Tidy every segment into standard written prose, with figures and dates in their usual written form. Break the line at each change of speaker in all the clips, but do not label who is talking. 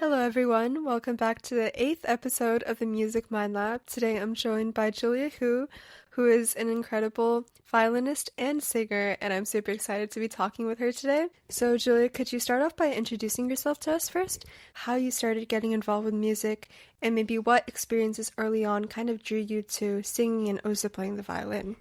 Hello, everyone. Welcome back to the 8th episode of the Music Mind Lab. Today I'm joined by Julia who is an incredible violinist and singer, and I'm super excited to be talking with her today. So, Julia, could you start off by introducing yourself to us first? How you started getting involved with music, and maybe what experiences early on kind of drew you to singing and also playing the violin?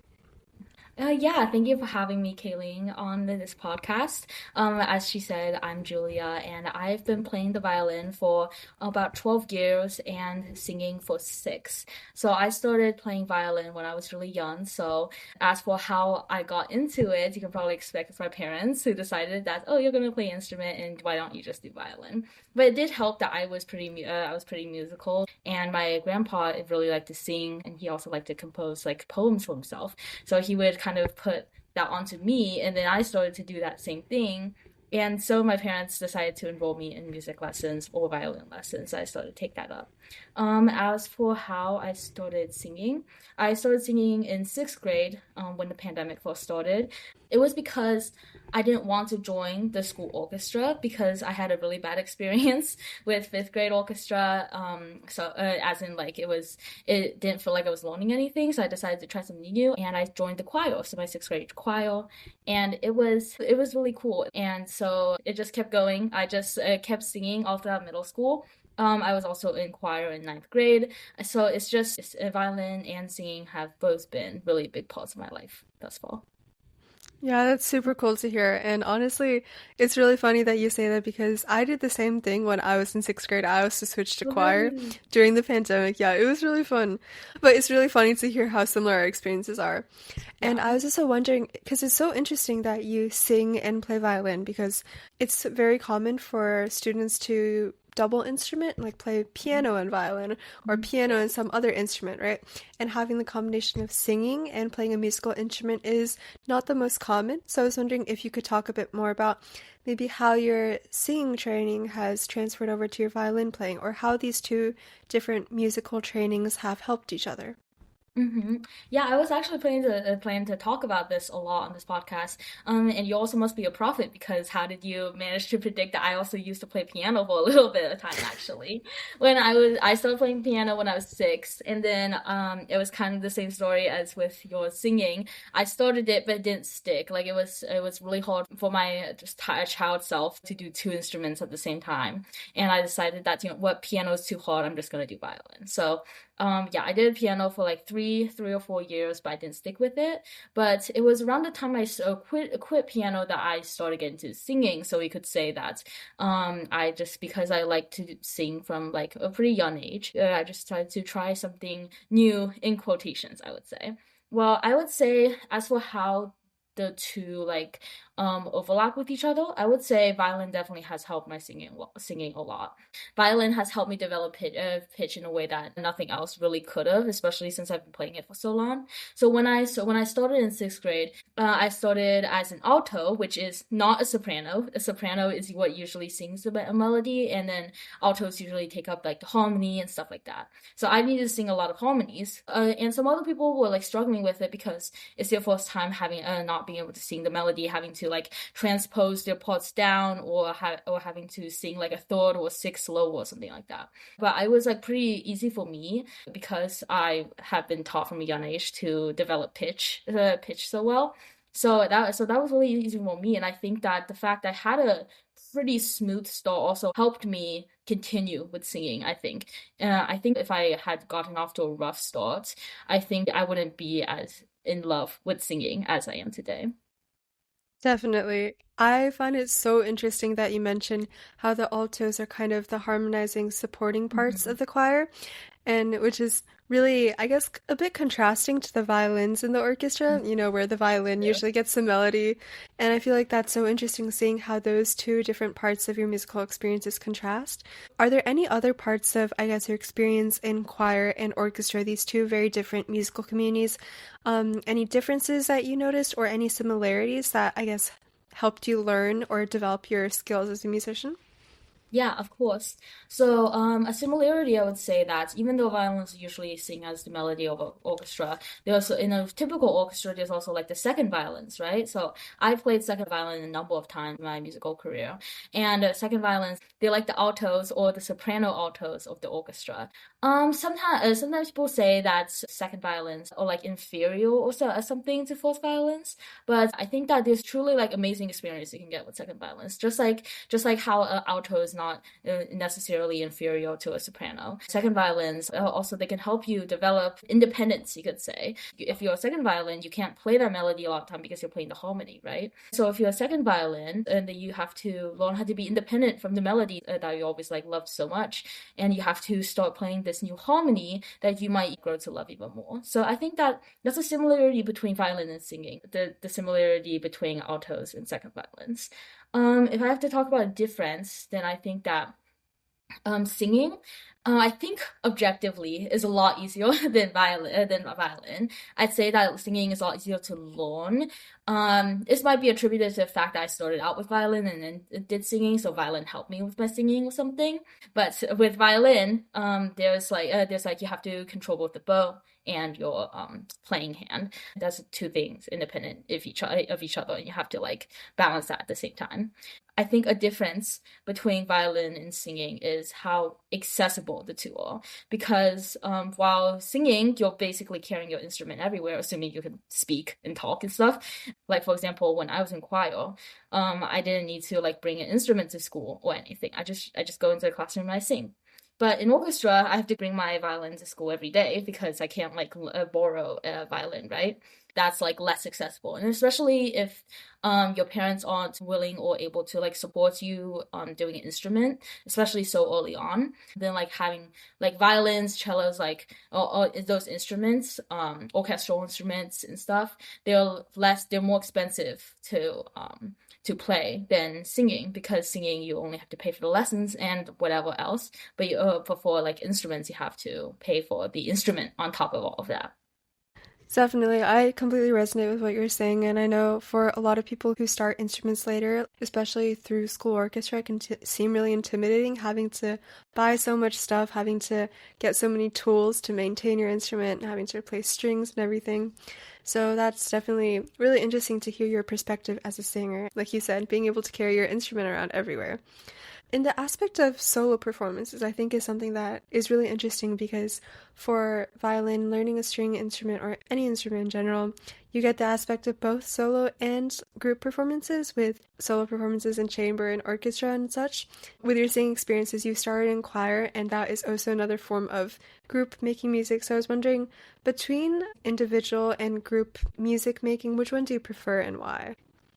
Thank you for having me, Kayleen, on this podcast. As she said, I'm Julia, and I've been playing the violin for about 12 years and singing for 6. So I started playing violin when I was really young. So as for how I got into it, you can probably expect it's my parents who decided that, oh, you're going to play an instrument, and why don't you just do violin? But it did help that I was pretty musical, and my grandpa really liked to sing, and he also liked to compose like poems for himself. So he would kind of put that onto me, and then I started to do that same thing. And so my parents decided to enroll me in music lessons or violin lessons. I started to take that up. As for how I started singing in 6th grade when the pandemic first started. It was because I didn't want to join the school orchestra because I had a really bad experience with 5th grade orchestra. As in like it didn't feel like I was learning anything. So I decided to try something new, and I joined the choir, so my 6th grade choir, and it was really cool. And so it just kept going. I just kept singing all throughout middle school. I was also in choir in 9th grade. So violin and singing have both been really big parts of my life thus far.
Yeah, that's super cool to hear. And honestly, it's really funny that you say that because I did the same thing when I was in 6th grade. I also switched to choir
Really?
during the pandemic. Yeah, it was really fun. But it's really funny to hear how similar our experiences are. And
Yeah.
I was also wondering, because it's so interesting that you sing and play violin, because it's very common for students to double instrument, like play piano and violin, or
Mhm.
piano and some other instrument, right? And having the combination of singing and playing a musical instrument is not the most common. So I was wondering if you could talk a bit more about maybe how your singing training has transferred over to your violin playing, or how these two different musical trainings have helped each other.
Yeah, I was actually planning to talk about this a lot on this podcast. And you also must be a prophet because how did you manage to predict that I also used to play piano for a little bit of time actually? I started playing piano when I was 6, and then it was kind of the same story as with your singing. I started it, but it didn't stick. Like it was really hard for my just child self to do two instruments at the same time, and I decided that what, piano is too hard. I'm just gonna do violin. So. Yeah, I did piano for like three or 4 years, but I didn't stick with it. But it was around the time I quit piano that I started getting into singing. So we could say that I just because I like to sing from like a pretty young age, I just started to try something new in quotations, I would say. Well, I would say as for how the two overlap with each other, I would say violin definitely has helped my singing a lot. Violin has helped me develop pitch in a way that nothing else really could have, especially since I've been playing it for so long. So when I started in 6th grade, I started as an alto, which is not a soprano. A soprano is what usually sings the melody, and then altos usually take up like the harmony and stuff like that. So I needed to sing a lot of harmonies, and some other people were like struggling with it because it's their first time having not being able to sing the melody, having to like transpose their parts down, or having to sing like a third or sixth slow or something like that. But it was like pretty easy for me because I have been taught from a young age to develop pitch so well. So that was really easy for me, and I think that the fact I had a pretty smooth start also helped me continue with singing. I think if I had gotten off to a rough start, I think I wouldn't be as in love with singing as I am today.
Definitely. I find it so interesting that you mentioned how the altos are kind of the harmonizing supporting parts
Mhm.
of the choir, and which is really, I guess, a bit contrasting to the violins in the orchestra, where the violin
Yeah.
usually gets the melody. And I feel like that's so interesting seeing how those two different parts of your musical experiences contrast. Are there any other parts of, I guess, your experience in choir and orchestra, these two very different musical communities, any differences that you noticed or any similarities that, I guess, helped you learn or develop your skills as a musician?
Yeah, of course. So, a similarity, I would say that even though violins usually sing as the melody of an orchestra, there's in a typical orchestra, there's also like the second violins, right? So, I played second violin a number of times in my musical career, and second violins, they're like the altos or the soprano altos of the orchestra. Sometimes people say that second violins are like inferior or so, something to first violins, but I think that there's truly like amazing experience you can get with second violins, just like how an alto is not necessarily inferior to a soprano. Second violins also they can help you develop independence, you could say. If you're a second violin, you can't play that melody a lot of time because you're playing the harmony, right? So if you're a second violin, then you have to learn how to be independent from the melody that you always like loved so much, and you have to start playing this new harmony that you might grow to love even more. So I think that that's a similarity between violin and singing, the similarity between altos and second violins. If I have to talk about a difference, then I think that singing, I think objectively is a lot easier than violin. I'd say that singing is a lot easier to learn. This might be attributed to the fact that I started out with violin and then did singing, so violin helped me with my singing or something. But with violin, there's like you have to control both the bow and your playing hand. That's two things independent of each other, and you have to like balance that at the same time. I think a difference between violin and singing is how accessible the two are. Because while singing, you're basically carrying your instrument everywhere, assuming you can speak and talk and stuff. Like for example, when I was in choir, I didn't need to like bring an instrument to school or anything. I just go into the classroom and I sing. But in orchestra, I have to bring my violin to school every day because I can't like borrow a violin, right? That's like less accessible, and especially if your parents aren't willing or able to like support you doing an instrument, especially so early on, then like having like violins, cellos, like all those instruments, orchestral instruments and stuff, they're more expensive to play than singing, because singing you only have to pay for the lessons and whatever else, but for like instruments you have to pay for the instrument on top of all of that.
Definitely. I completely resonate with what you're saying, and I know for a lot of people who start instruments later, especially through school orchestra, it can seem really intimidating having to buy so much stuff, having to get so many tools to maintain your instrument, and having to replace strings and everything. So that's definitely really interesting to hear your perspective as a singer. Like you said, being able to carry your instrument around everywhere. In the aspect of solo performances, I think is something that is really interesting because for violin, learning a string instrument or any instrument in general, you get the aspect of both solo and group performances with solo performances in chamber and orchestra and such. With your singing experiences, you started in choir, and that is also another form of group making music. So I was wondering, between individual and group music making, which one do you prefer and why?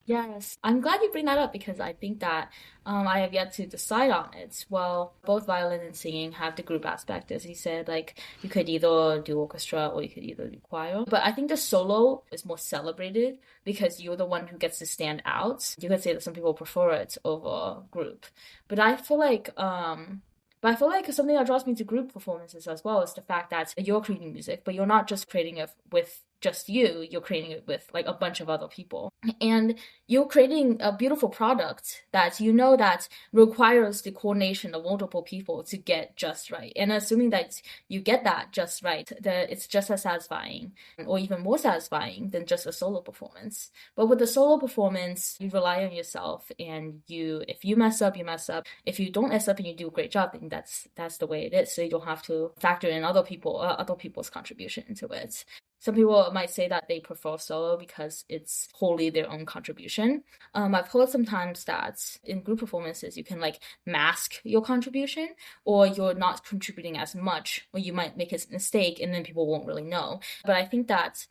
Yes, I'm glad you bring that up because I think that I have yet to decide on it. Well, both violin and singing have the group aspect, as you said. Like you could either do orchestra or you could either do choir. But I think the solo is more celebrated because you're the one who gets to stand out. You could say that some people prefer it over group, but I feel like something that draws me to group performances as well is the fact that you're creating music, but you're not just creating it with just you're creating it with like a bunch of other people. And you're creating a beautiful product that you know that requires the coordination of multiple people to get just right. And assuming that you get that just right, that it's just as satisfying or even more satisfying than just a solo performance. But with the solo performance, you rely on yourself, and if you mess up, you mess up. If you don't mess up and you do a great job, then that's the way it is. So you don't have to factor in other people's contribution into it. Some people might say that they prefer solo because it's wholly their own contribution. I've heard sometimes that in group performances, you can like mask your contribution, or you're not contributing as much, or you might make a mistake and then people won't really know. But I think that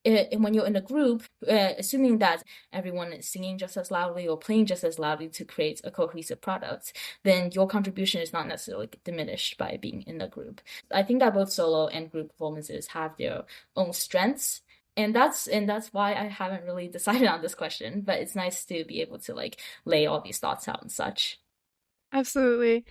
when you're in a group, assuming that everyone is singing just as loudly or playing just as loudly to create a cohesive product, then your contribution is not necessarily diminished by being in a group. I think that both solo and group performances have their own strengths. And that's why I haven't really decided on this question, but it's nice to be able to like lay all these thoughts out and such.
Absolutely.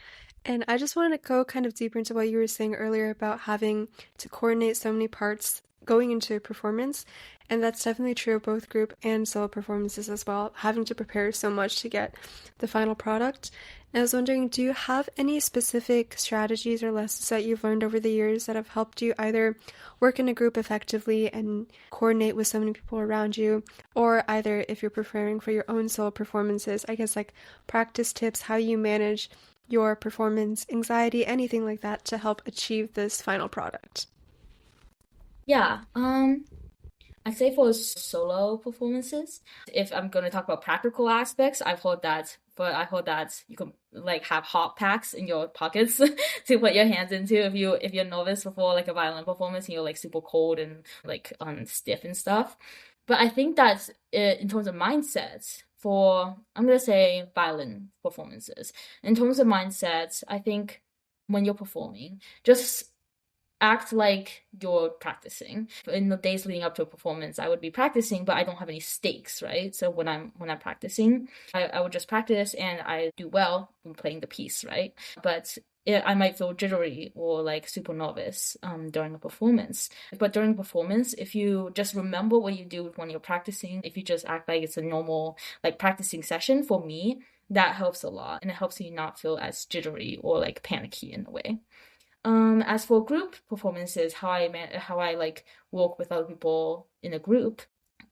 And I just wanted to go kind of deeper into what you were saying earlier about having to coordinate so many parts going into a performance. And that's definitely true of both group and solo performances as well, having to prepare so much to get the final product. And I was wondering, do you have any specific strategies or lessons that you've learned over the years that have helped you either work in a group effectively and coordinate with so many people around you, or either if you're preparing for your own solo performances, I guess like practice tips, how you manage your performance anxiety, anything like that to help achieve this final product?
Yeah, I'd say for solo performances, if I'm going to talk about practical aspects, I heard that you can like have hot packs in your pockets to put your hands into if you're nervous before like a violin performance and you're like super cold and like stiff and stuff. But I think that in terms of mindsets for I'm gonna say violin performances, in terms of mindsets, I think when you're performing, just act like you're practicing. In the days leading up to a performance, I would be practicing, but I don't have any stakes, right? So when I'm practicing, I would just practice and I do well in playing the piece, right? But I might feel jittery or like super nervous during a performance. But during a performance, if you just remember what you do when you're practicing, if you just act like it's a normal like practicing session, for me, that helps a lot. And it helps you not feel as jittery or like panicky in a way. As for group performances, how I like work with other people in a group,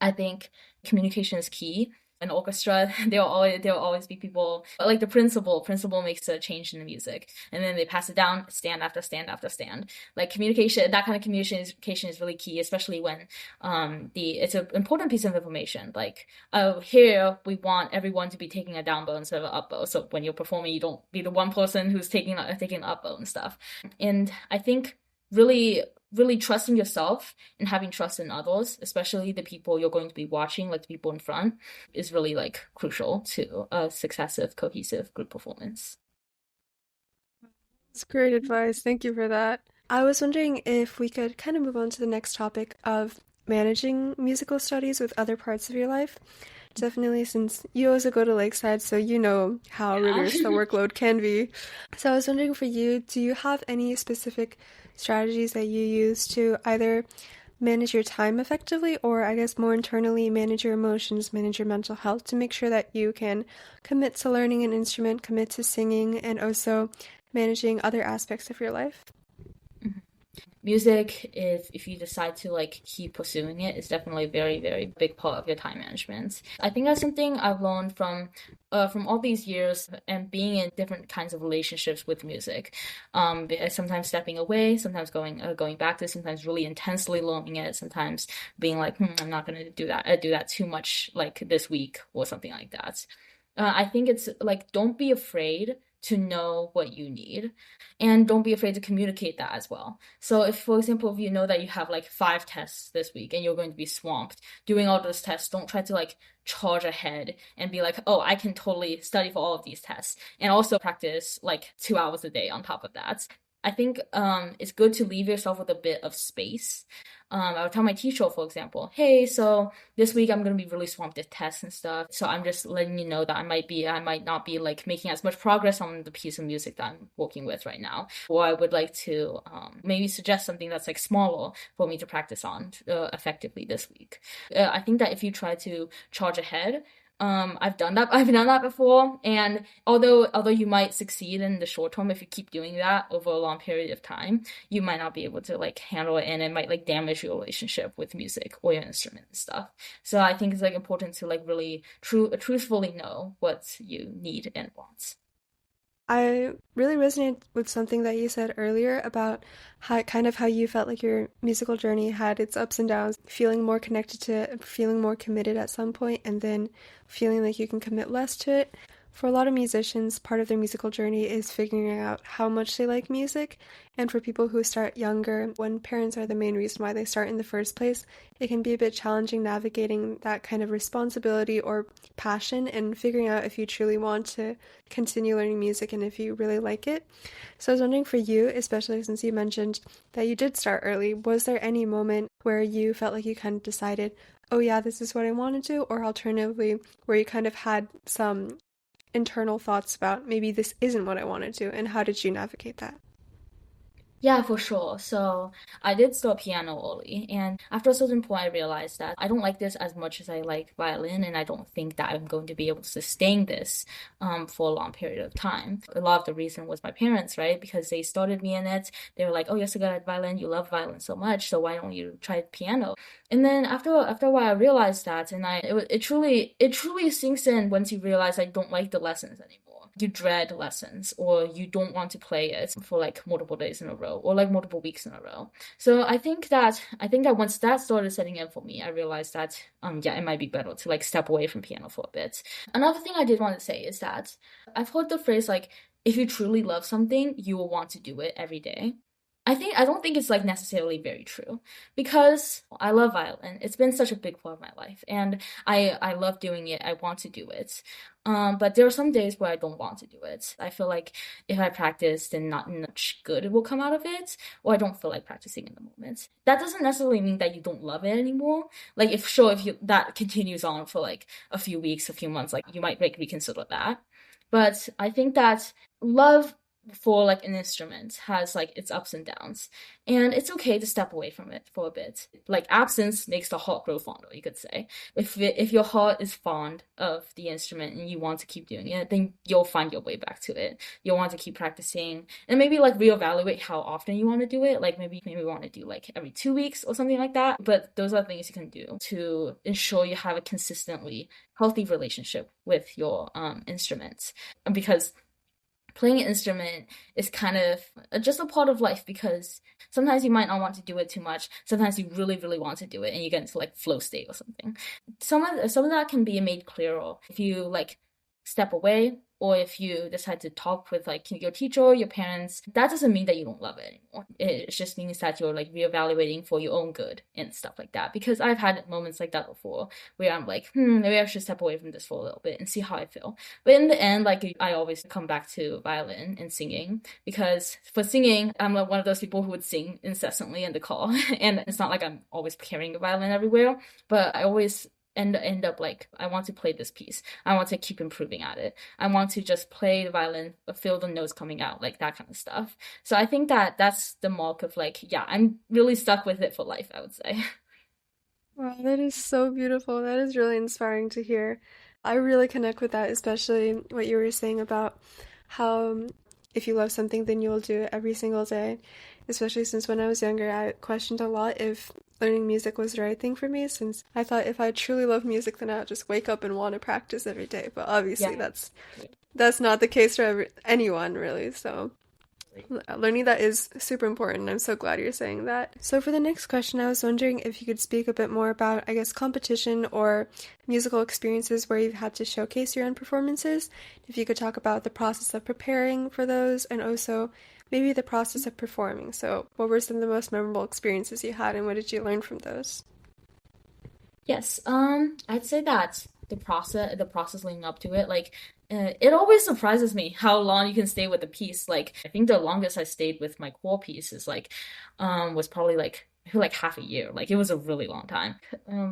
I think communication is key. An orchestra, there'll always be people, but like the principal makes a change in the music, and then they pass it down, stand after stand after stand. Like communication, that kind of communication is really key, especially when it's an important piece of information. Like here we want everyone to be taking a down bow instead of an up bow. So when you're performing, you don't be the one person who's taking an up bow and stuff. And I think really trusting yourself and having trust in others, especially the people you're going to be watching, like the people in front, is really like crucial to a successive, cohesive group performance.
That's great advice. Thank you for that. I was wondering if we could kind of move on to the next topic of managing musical studies with other parts of your life. Definitely, since you also go to Lakeside, so you know how
Yeah.
rigorous the workload can be. So I was wondering for you, do you have any specific strategies that you use to either manage your time effectively, or I guess more internally, manage your emotions, manage your mental health to make sure that you can commit to learning an instrument, commit to singing, and also managing other aspects of your life?
Music, if you decide to like keep pursuing it, is definitely a very, very big part of your time management. I think that's something I've learned from all these years and being in different kinds of relationships with music. Sometimes stepping away, sometimes going back to, sometimes really intensely learning it, sometimes being like, I'm not gonna do that too much like this week or something like that. I think it's like, don't be afraid to know what you need, and don't be afraid to communicate that as well. So if, for example, if you know that you have like 5 tests this week and you're going to be swamped doing all those tests, don't try to like charge ahead and be like, oh, I can totally study for all of these tests and also practice like 2 hours a day on top of that. I think it's good to leave yourself with a bit of space. I would tell my teacher, for example, hey, so this week I'm gonna be really swamped with tests and stuff. So I'm just letting you know that I might not be like making as much progress on the piece of music that I'm working with right now. Or I would like to maybe suggest something that's like smaller for me to practice on effectively this week. I think that if you try to charge ahead, I've done that. I've done that before, and although you might succeed in the short term if you keep doing that over a long period of time, you might not be able to like handle it, and it might like damage your relationship with music or your instrument and stuff. So I think it's like important to like really truthfully know what you need and want.
I really resonate with something that you said earlier about how you felt like your musical journey had its ups and downs, feeling more connected to it, feeling more committed at some point, and then feeling like you can commit less to it. For a lot of musicians, part of their musical journey is figuring out how much they like music. And for people who start younger, when parents are the main reason why they start in the first place, it can be a bit challenging navigating that kind of responsibility or passion and figuring out if you truly want to continue learning music and if you really like it. So I was wondering for you, especially since you mentioned that you did start early, was there any moment where you felt like you kind of decided, oh yeah, this is what I want to do, or alternatively, where you kind of had some internal thoughts about maybe this isn't what I want to do, and how did you navigate that?
Yeah, for sure. So I did start piano early, and after a certain point, I realized that I don't like this as much as I like violin, and I don't think that I'm going to be able to sustain this for a long period of time. A lot of the reason was my parents, right? Because they started me in it. They were like, "Oh, you're so good at violin. You love violin so much, so why don't you try piano?" And then after a while, I realized that, and it truly sinks in once you realize I don't like the lessons anymore. You dread lessons, or you don't want to play it for like multiple days in a row, or like multiple weeks in a row. So I think that once that started setting in for me, I realized that yeah, it might be better to like step away from piano for a bit. Another thing I did want to say is that I've heard the phrase like, if you truly love something, you will want to do it every day. I don't think it's like necessarily very true, because I love violin. It's been such a big part of my life, and I love doing it. I want to do it. But there are some days where I don't want to do it. I feel like if I practice, then not much good will come out of it, or I don't feel like practicing in the moment. That doesn't necessarily mean that you don't love it anymore. Like, if you that continues on for like a few weeks, a few months, like you might like reconsider that. But I think that love for like an instrument has like its ups and downs, and it's okay to step away from it for a bit. Like, absence makes the heart grow fonder, you could say. If your heart is fond of the instrument and you want to keep doing it, then you'll find your way back to it. You'll want to keep practicing, and maybe like reevaluate how often you want to do it. Like, maybe want to do like every 2 weeks or something like that. But those are things you can do to ensure you have a consistently healthy relationship with your instruments. Because playing an instrument is kind of just a part of life, because sometimes you might not want to do it too much. Sometimes you really, really want to do it and you get into like flow state or something. Some of that can be made clearer if you like step away, or if you decide to talk with like your teacher or your parents. That doesn't mean that you don't love it anymore. It just means that you're like reevaluating for your own good and stuff like that. Because I've had moments like that before, where I'm like, maybe I should step away from this for a little bit and see how I feel. But in the end, like, I always come back to violin and singing, because for singing, I'm like one of those people who would sing incessantly in the car. And it's not like I'm always carrying a violin everywhere, but I always end up like, I want to play this piece. I want to keep improving at it. I want to just play the violin, feel the notes coming out, like that kind of stuff. So I think that that's the mark of like, yeah, I'm really stuck with it for life, I would say.
Wow, that is so beautiful. That is really inspiring to hear. I really connect with that, especially what you were saying about how if you love something, then you will do it every single day. Especially since when I was younger, I questioned a lot if learning music was the right thing for me, since I thought if I truly love music, then I would just wake up and want to practice every day. But obviously,
Yeah.
that's not the case for anyone, really. So learning that is super important. I'm so glad you're saying that. So for the next question, I was wondering if you could speak a bit more about, I guess, competition or musical experiences where you've had to showcase your own performances. If you could talk about the process of preparing for those, and also maybe the process of performing. So what were some of the most memorable experiences you had, and what did you learn from those?
Yes, I'd say that the process leading up to it, like, it always surprises me how long you can stay with a piece. Like, I think the longest I stayed with my core piece is like, was probably like, I feel like half a year. Like, it was a really long time.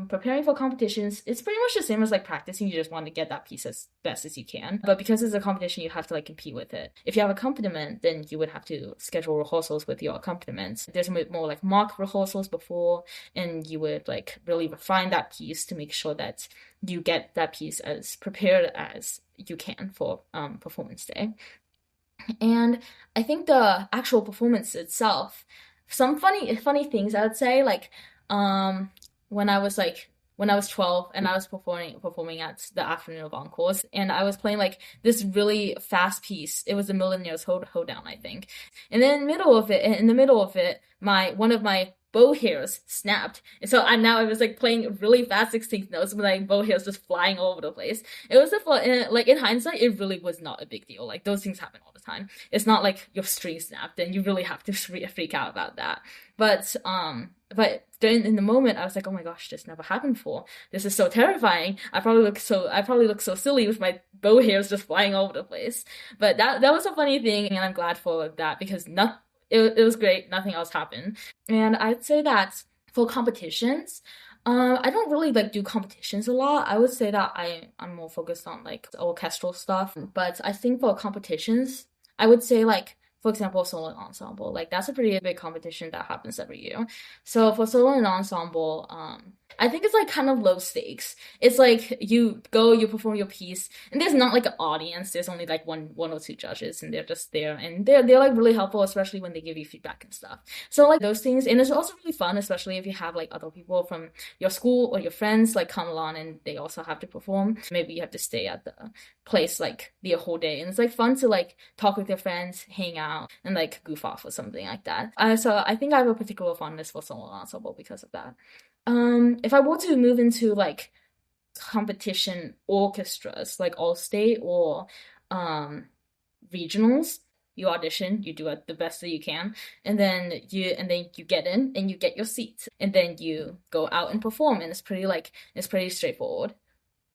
Preparing for competitions, it's pretty much the same as like practicing. You just want to get that piece as best as you can. But because it's a competition, you have to like compete with it. If you have accompaniment, then you would have to schedule rehearsals with your accompaniments. There's a bit more like mock rehearsals before, and you would like really refine that piece to make sure that you get that piece as prepared as you can for performance day. And I think the actual performance itself, some funny things I would say, like, um when I was like, when I was 12 and I was performing at the afternoon of encores, and I was playing like this really fast piece. It was the Millionaire's Hoedown, I think. And then in the middle of it, my one of my bow hairs snapped. And so now I was like playing really fast 16th notes with my bow hairs just flying all over the place. It was like, in hindsight, it really was not a big deal. Like, those things happen all the time. It's not like your string snapped and you really have to freak out about that. But then in the moment, I was like, oh my gosh, this never happened before. This is so terrifying. I probably look so silly with my bow hairs just flying all over the place. But that was a funny thing, and I'm glad for that, because not it was great. Nothing else happened. And I'd say that for competitions, I don't really like do competitions a lot. I would say that I'm more focused on like orchestral stuff. But I think for competitions, I would say like, for example, Solo Ensemble. Like that's a pretty big competition that happens every year. So for Solo Ensemble, I think it's like kind of low stakes. It's like you go, you perform your piece, and there's not like an audience. There's only like one or two judges, and they're just there, and they're like really helpful, especially when they give you feedback and stuff. So like those things, and it's also really fun, especially if you have like other people from your school or your friends like come along and they also have to perform. Maybe you have to stay at the place like the whole day, and it's like fun to like talk with your friends, hang out, and like goof off or something like that. So I think I have a particular fondness for Solo Ensemble because of that. If I were to move into like competition orchestras, like All-State or regionals, you audition, you do it the best that you can, and then you get in and you get your seat, and then you go out and perform, and it's pretty straightforward.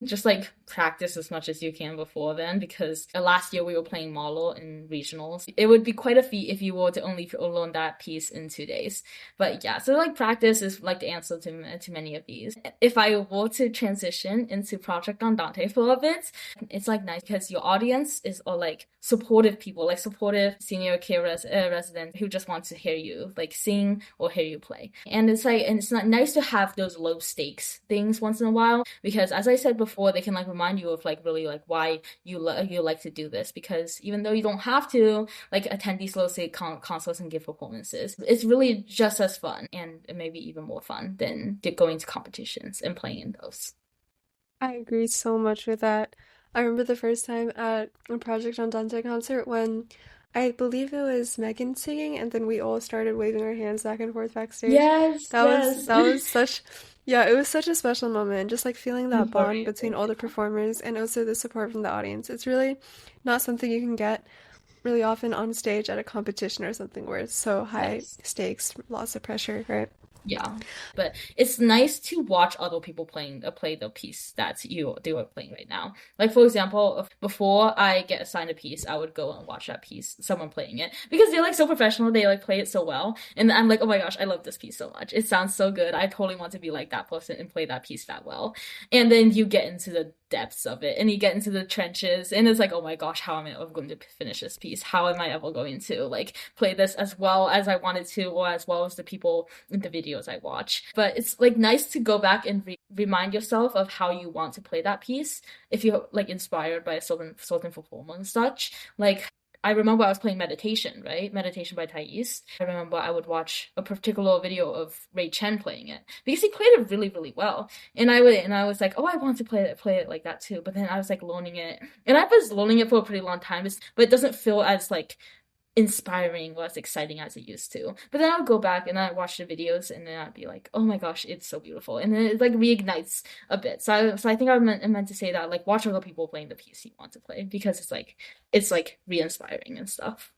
Just like practice as much as you can before then, because last year we were playing Marlow in regionals. It would be quite a feat if you were to only learn that piece in 2 days. But yeah, so like practice is like the answer to many of these. If I were to transition into Project Andante for a bit, it's like nice because your audience is all like supportive people, like supportive senior care residents who just want to hear you like sing or hear you play. And it's not nice to have those low stakes things once in a while, because as I said before, they can like remind you of like really like why you like to do this, because even though you don't have to like attend these low stake concerts and give performances, it's really just as fun and maybe even more fun than going to competitions and playing in those.
I agree so much with that. I remember the first time at a Project Andante concert when I believe it was Megan singing, and then we all started waving our hands back and forth backstage.
Yes, yes.
That was such, yeah, it was such a special moment. Just like feeling that bond between all the performers and also the support from the audience. It's really not something you can get really often on stage at a competition or something where it's so high
Yes.
stakes, lots of pressure, right?
Yeah, but it's nice to watch other people play the piece that they are playing right now. Like for example, before I get assigned a piece, I would go and watch that piece, someone playing it, because they're like so professional, they like play it so well, and I'm like, oh my gosh, I love this piece so much. It sounds so good. I totally want to be like that person and play that piece that well. And then you get into the depths of it, and you get into the trenches, and it's like, oh my gosh, how am I ever going to finish this piece? How am I ever going to like play this as well as I wanted to, or as well as the people in the videos I watch? But it's like nice to go back and remind yourself of how you want to play that piece if you're like inspired by a certain performer and such. Like I remember I was playing Meditation, right? Meditation by Thais. I remember I would watch a particular video of Ray Chen playing it because he played it really, really well. And I was like, oh, I want to play it like that too. But then I was like learning it, and I was learning it for a pretty long time, but it doesn't feel as like inspiring or as exciting as it used to. But then I'll go back and I watch the videos, and then I'd be like, oh my gosh, it's so beautiful. And then it like reignites a bit. So I think I meant to say that, like, watch other people playing the piece you want to play, because it's like re-inspiring and stuff.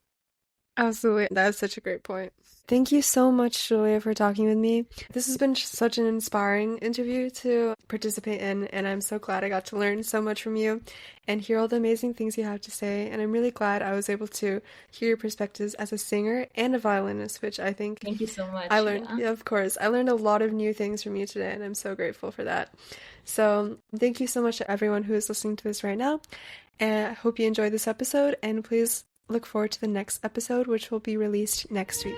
Absolutely. That is such a great point. Thank you so much, Julia, for talking with me. This has been such an inspiring interview to participate in, and I'm so glad I got to learn so much from you and hear all the amazing things you have to say. And I'm really glad I was able to hear your perspectives as a singer and a violinist, which I think
Thank you so much.
I learned, yeah, of course. I learned a lot of new things from you today, and I'm so grateful for that. So thank you so much to everyone who is listening to this right now. And I hope you enjoyed this episode, and please look forward to the next episode, which will be released next week.